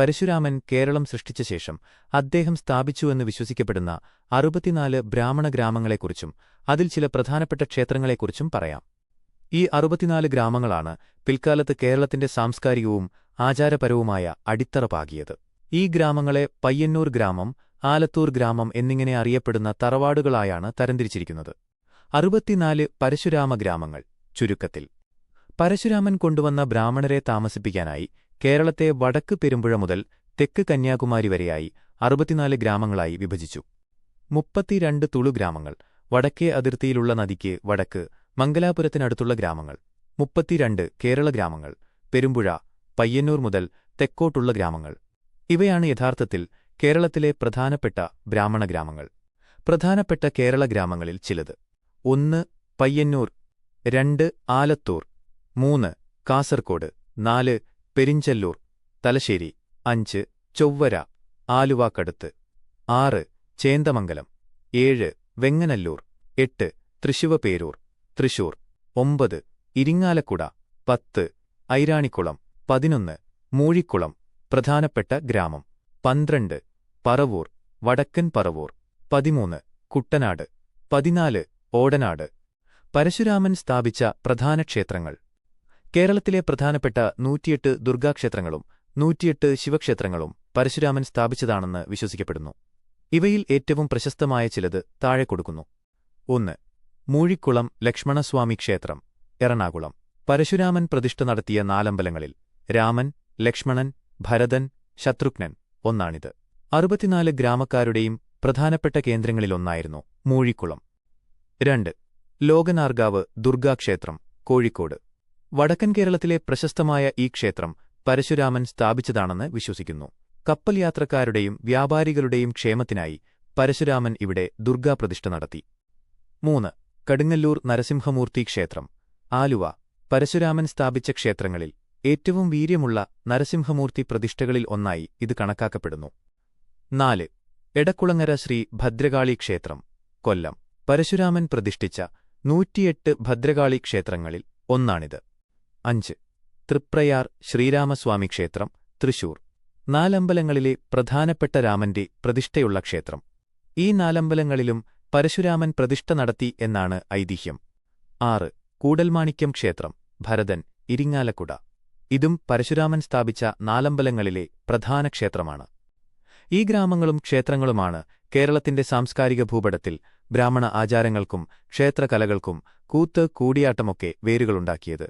പരശുരാമൻ കേരളം സൃഷ്ടിച്ച ശേഷം അദ്ദേഹം സ്ഥാപിച്ചുവെന്ന് വിശ്വസിക്കപ്പെടുന്ന 64 ബ്രാഹ്മണ ഗ്രാമങ്ങളെക്കുറിച്ചും അതിൽ ചില പ്രധാനപ്പെട്ട ക്ഷേത്രങ്ങളെക്കുറിച്ചും പറയാം. ഈ 64 ഗ്രാമങ്ങളാണ് പിൽക്കാലത്ത് കേരളത്തിന്റെ സാംസ്കാരികവും ആചാരപരവുമായ അടിത്തറ പാകിയത്. ഈ ഗ്രാമങ്ങളെ പയ്യന്നൂർ ഗ്രാമം, ആലത്തൂർ ഗ്രാമം എന്നിങ്ങനെ അറിയപ്പെടുന്ന തറവാടുകളായാണ് തരംതിരിച്ചിരിക്കുന്നത്. 64 പരശുരാമ ഗ്രാമങ്ങൾ. ചുരുക്കത്തിൽ, പരശുരാമൻ കൊണ്ടുവന്ന ബ്രാഹ്മണരെ താമസിപ്പിക്കാനായി കേരളത്തെ വടക്ക് പെരുമ്പുഴ മുതൽ തെക്ക് കന്യാകുമാരി വരെയായി 64 ഗ്രാമങ്ങളായി വിഭജിച്ചു. 32 തുളു ഗ്രാമങ്ങൾ. വടക്കേ അതിർത്തിയിലുള്ള നദിക്ക് വടക്ക് മംഗലാപുരത്തിനടുത്തുള്ള ഗ്രാമങ്ങൾ. 32 കേരള ഗ്രാമങ്ങൾ. പെരുമ്പുഴ, പയ്യന്നൂർ മുതൽ തെക്കോട്ടുള്ള ഗ്രാമങ്ങൾ. ഇവയാണ് യഥാർത്ഥത്തിൽ കേരളത്തിലെ പ്രധാനപ്പെട്ട ബ്രാഹ്മണ ഗ്രാമങ്ങൾ. പ്രധാനപ്പെട്ട കേരള ഗ്രാമങ്ങളിൽ ചിലത്: 1 പയ്യന്നൂർ, 2 ആലത്തൂർ, 3 കാസർകോട്, 4 പെരിഞ്ചല്ലൂർ തലശ്ശേരി, 5 ചൊവ്വര ആലുവാക്കടുത്ത്, 6 ചേന്ദമംഗലം, 7 വെങ്ങനല്ലൂർ, 8 തൃശിവപേരൂർ തൃശൂർ, 9 ഇരിങ്ങാലക്കുട, 10 ഐരാണിക്കുളം, 11 മൂഴിക്കുളം പ്രധാനപ്പെട്ട ഗ്രാമം, 12 പറവൂർ വടക്കൻ പറവൂർ, 13 കുട്ടനാട്, 14 ഓടനാട്. പരശുരാമൻ സ്ഥാപിച്ച പ്രധാന ക്ഷേത്രങ്ങൾ. കേരളത്തിലെ പ്രധാനപ്പെട്ട 108 ദുർഗാക്ഷേത്രങ്ങളും 108 ശിവക്ഷേത്രങ്ങളും പരശുരാമൻ സ്ഥാപിച്ചതാണെന്ന് വിശ്വസിക്കപ്പെടുന്നു. ഇവയിൽ ഏറ്റവും പ്രശസ്തമായ ചിലത് താഴെ കൊടുക്കുന്നു. 1 മൂഴിക്കുളം ലക്ഷ്മണസ്വാമി ക്ഷേത്രം, എറണാകുളം. പരശുരാമൻ പ്രതിഷ്ഠ നടത്തിയ 4 അമ്പലങ്ങളിൽ രാമൻ, ലക്ഷ്മണൻ, ഭരതൻ, ശത്രുഘ്നൻ ഒന്നാണിത്. 64 ഗ്രാമക്കാരുടെയും പ്രധാനപ്പെട്ട കേന്ദ്രങ്ങളിലൊന്നായിരുന്നു മൂഴിക്കുളം. 2 ലോകനാർഗാവ് ദുർഗാക്ഷേത്രം, കോഴിക്കോട്. വടക്കൻ കേരളത്തിലെ പ്രശസ്തമായ ഈ ക്ഷേത്രം പരശുരാമൻ സ്ഥാപിച്ചതാണെന്ന് വിശ്വസിക്കുന്നു. കപ്പൽ യാത്രക്കാരുടെയും വ്യാപാരികളുടെയും ക്ഷേമത്തിനായി പരശുരാമൻ ഇവിടെ ദുർഗാപ്രതിഷ്ഠ നടത്തി. 3 കടുങ്ങല്ലൂർ നരസിംഹമൂർത്തി ക്ഷേത്രം, ആലുവ. പരശുരാമൻ സ്ഥാപിച്ച ക്ഷേത്രങ്ങളിൽ ഏറ്റവും വീര്യമുള്ള നരസിംഹമൂർത്തി പ്രതിഷ്ഠകളിൽ ഒന്നായി ഇത് കണക്കാക്കപ്പെടുന്നു. 4 എടക്കുളങ്ങര ശ്രീ ഭദ്രകാളി ക്ഷേത്രം, കൊല്ലം. പരശുരാമൻ പ്രതിഷ്ഠിച്ച 108 ഭദ്രകാളി ക്ഷേത്രങ്ങളിൽ ഒന്നാണിത്. 5 തൃപ്രയാർ ശ്രീരാമസ്വാമി ക്ഷേത്രം, തൃശൂർ. 4 അമ്പലങ്ങളിലെ പ്രധാനപ്പെട്ട രാമന്റെ പ്രതിഷ്ഠയുള്ള ക്ഷേത്രം. ഈ 4 അമ്പലങ്ങളിലും പരശുരാമൻ പ്രതിഷ്ഠ നടത്തി എന്നാണ് ഐതിഹ്യം. 6 കൂടൽമാണിക്യം ക്ഷേത്രം, ഭരതൻ, ഇരിങ്ങാലക്കുട. ഇതും പരശുരാമൻ സ്ഥാപിച്ച 4 അമ്പലങ്ങളിലെ പ്രധാന ക്ഷേത്രമാണ്. ഈ ഗ്രാമങ്ങളും ക്ഷേത്രങ്ങളുമാണ് കേരളത്തിന്റെ സാംസ്കാരിക ഭൂപടത്തിൽ ബ്രാഹ്മണ ആചാരങ്ങൾക്കും ക്ഷേത്രകലകൾക്കും കൂത്ത് കൂടിയാട്ടമൊക്കെ വേരുകളുണ്ടാക്കിയത്.